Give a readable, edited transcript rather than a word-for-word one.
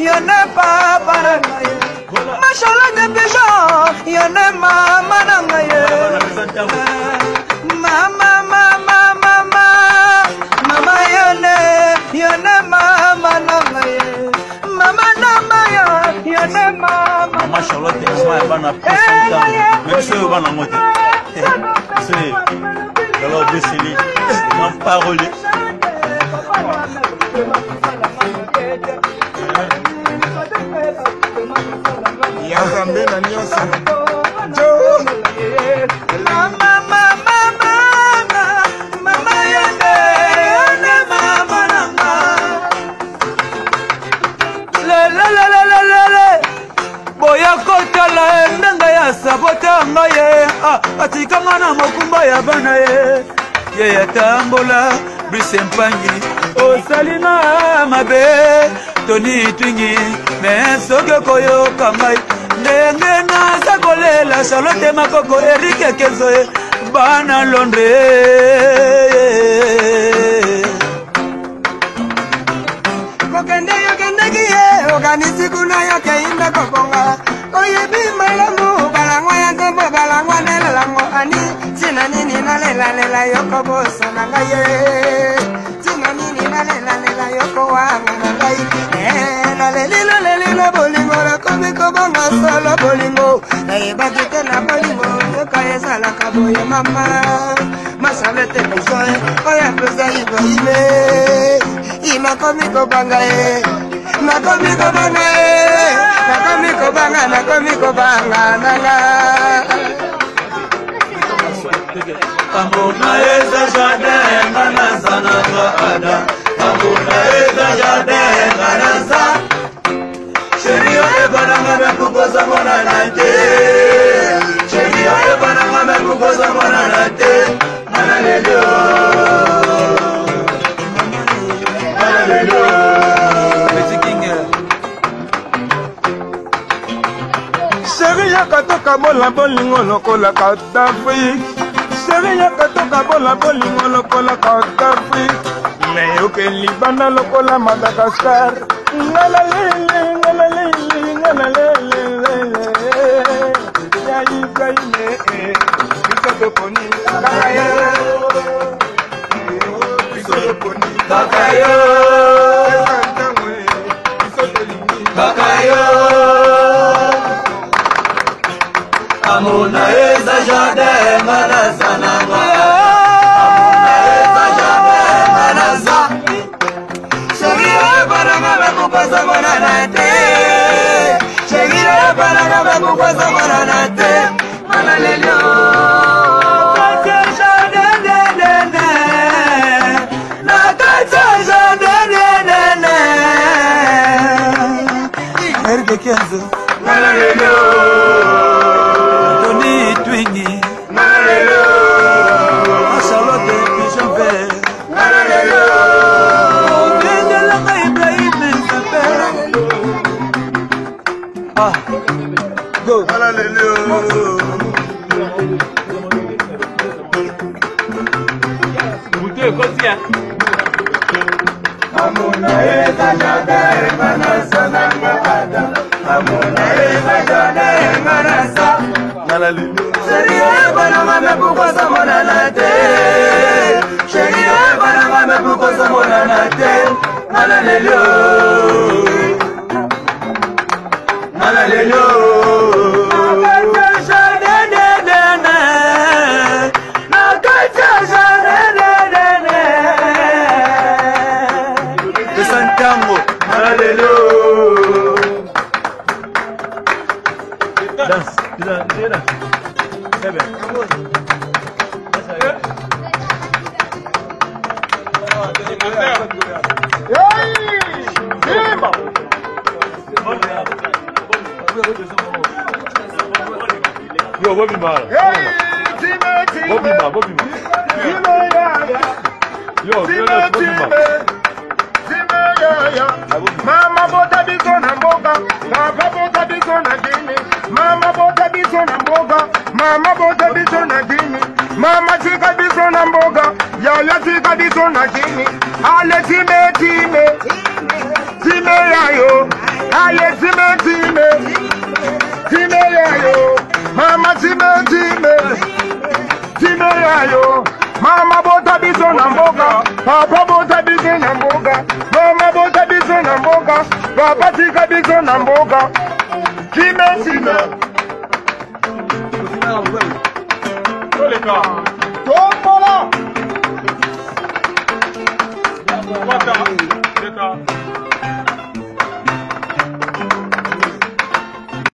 y'en a papa nangaye. Machala de pigeon, y'en a mama nangaye. Mama, mama, mama, mama y'en a mama nangaye. Mama nangaye, y'en a mama. Mama Charlotte, elle m'a pas appris son temps. Même si elle va dans mon temps. C'est alors décennie, non parole. Yazambe na nyonso. Mama, mama, mama, mama yende, mama nanga. Le. Boya kota la nanga ya sabota ngaye. Atikanga na mokumba ya bana ye. Ye yatambola brisempangi. Osalina mabe. Toni twingi. Mesoke koyo kamai. Ndenge na sakolela Charlotte Makoko Eric Kenzoe bana Londres. Kokende yokende kiye oganisi kuna yoke imbe kokonga. Oye bimalamu balangwa ya tembo balangwa nelalango ani. Tina nini na lela yoko boso nangaye. Tina nini na lela yoko wanga nangaye. Na lelilo bolingo la komiko banga solo bolingo. Na ebakite na bolingo yoka esala kaboye mama. Machalette bijoye oya pesa ibo ime. Ima komiko banga e. Na komiko banga e. Na komiko banga nanga. Amuna eza jardin ngana sana ada. Amuna eza jardin ngana sa. Chérie oye bananga me kukosa mona nate. Chérie oye bananga me kukosa mona nate. Hallelujah. Chérie yakatoka bola bolingo lokola Kadafi. Chérie yakatoka bola bolingo lokola Kadafi. Meyoke libanda lokola Madagascar. Ngala lele. Ya Ibrahime, bisoto poni, kakayo. Bisoto poni, kakayo. Bisoto lini, kakayo. Amuna eza jardin ngana sana ngaya. Amuna eza jardin ngana sa. Chérie bananga me kukosa mona nate. Chérie bananga me kukosa mona nate. Hallelujah. Kata jardin de. Na kata jardin de. Erke kenzo. Hallelujah. Toni twingi. Hallelujah. Charlotte pigeon vert. Go. Hallelujah. Bouteille kosia. Amuna eza jardin ngana sana ada. Amuna eza jardin ngana sa. Hallelujah. Chérie bananga me kukosa mona nate. Chérie bananga me kukosa mona nate. Hallelujah. Yo, Bobby Mara. Bobby Ma. Yo, Bobby Ma. Mama bota biso na mboga, papa bota biso na dini. Mama bota biso na mboga, mama bota biso na dini. Mama tika biso na mboga, yaya tika biso na dini. Ale time yayo, Time yayo. Mama bota biso na mboga, papa bota biso na mboga, mama bota biso na mboga, papa tika biso na mboga. Time. Tombola.